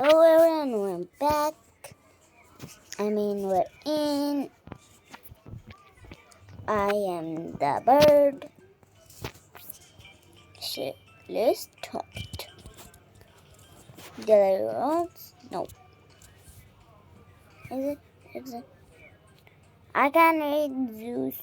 Hello everyone, we're back. We're in. I am the bird. So let's start. Daily roads? No. Is it? I can read Zeus.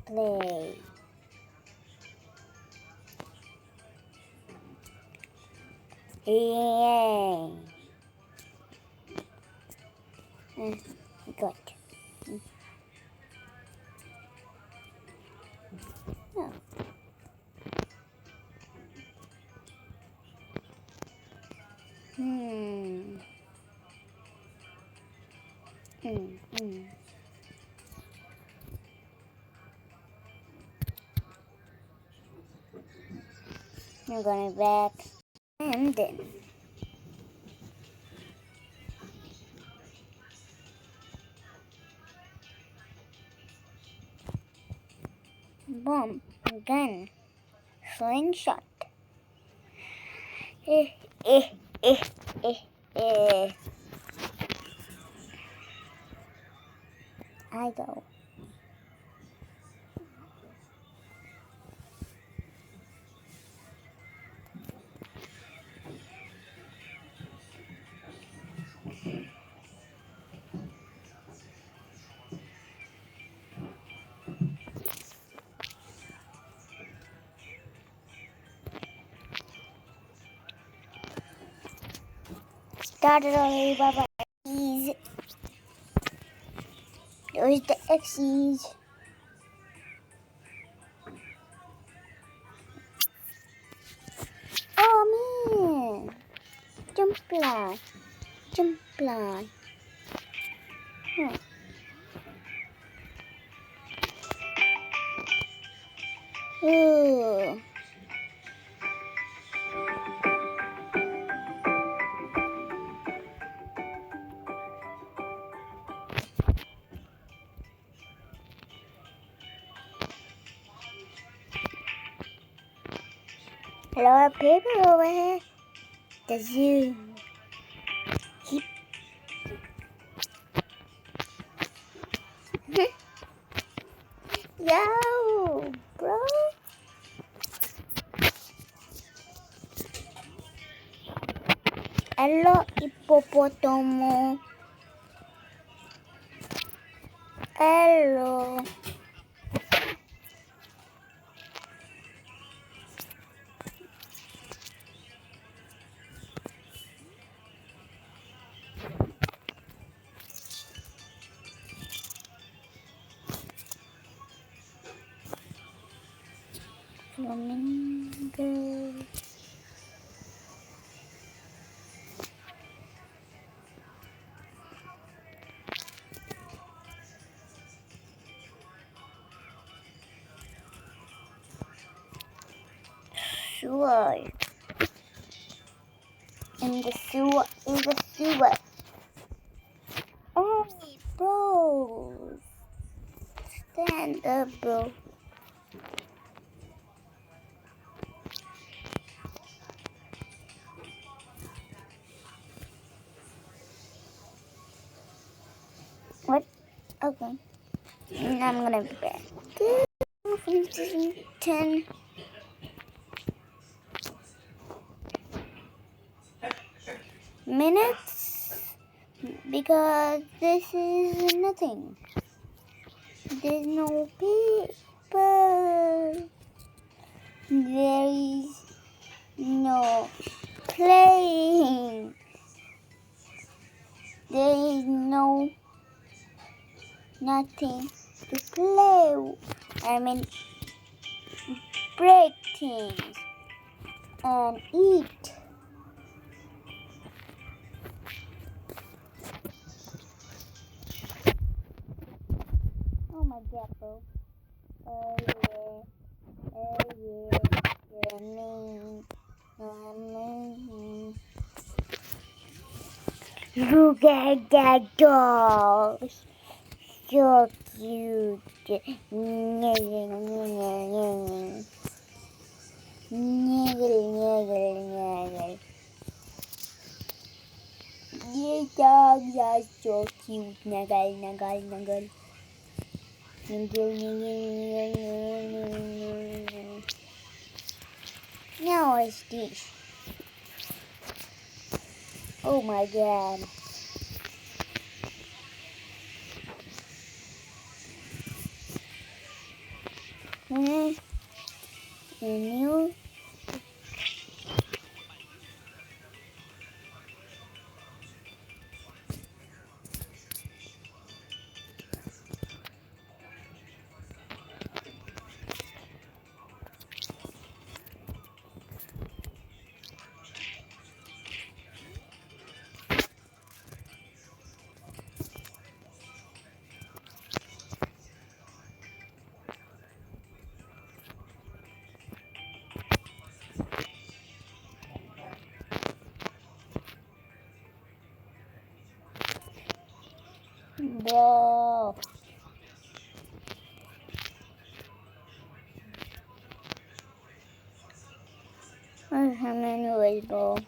Play. Yay. Good. Oh. I'm going back. And then. Bomb. Gun. Slingshot. Eh, eh, eh, eh, eh. I go. Started already, bye-bye. There's the X's. Oh man! Jump line. Jump line. Ooh. A lot of people over here. The zoo. Yo, bro. Hello, hippopotamus. Hello. Flamingo. Sewer. In the sewer. In the sewer. Oh, bro. Stand up, bro. What? Okay. And I'm gonna be back. 10 minutes because this is nothing. There's no people. There is no playing. There is no nothing to play. I mean, break things and eat. Oh my god, bro. Oh yeah. Oh yeah. You're mean. You're mean. Look at that dog. So cute. Niggle, niggle. These dogs are so cute. Niggle. Now what's this? Oh my god. And you? Bro. How many ways, bro?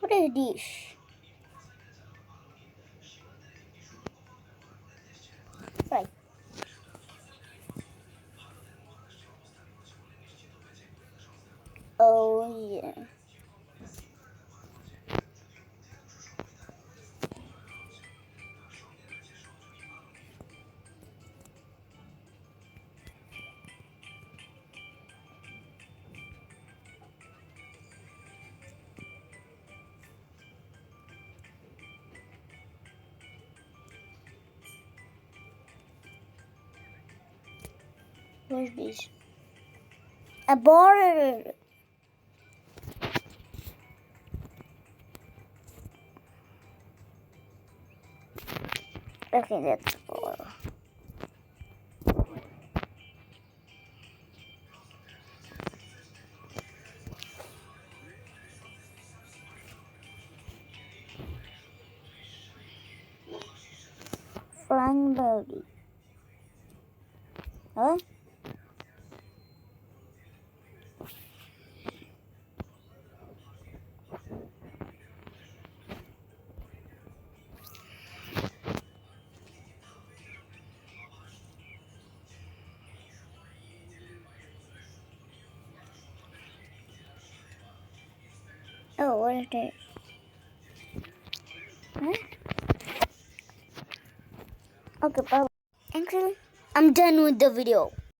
What is this? Right. Oh yeah. What's this? A border. Okay, that's four. Flying birdie. Huh? Oh, what is this? Huh? Okay, bye. Uncle, I'm done with the video.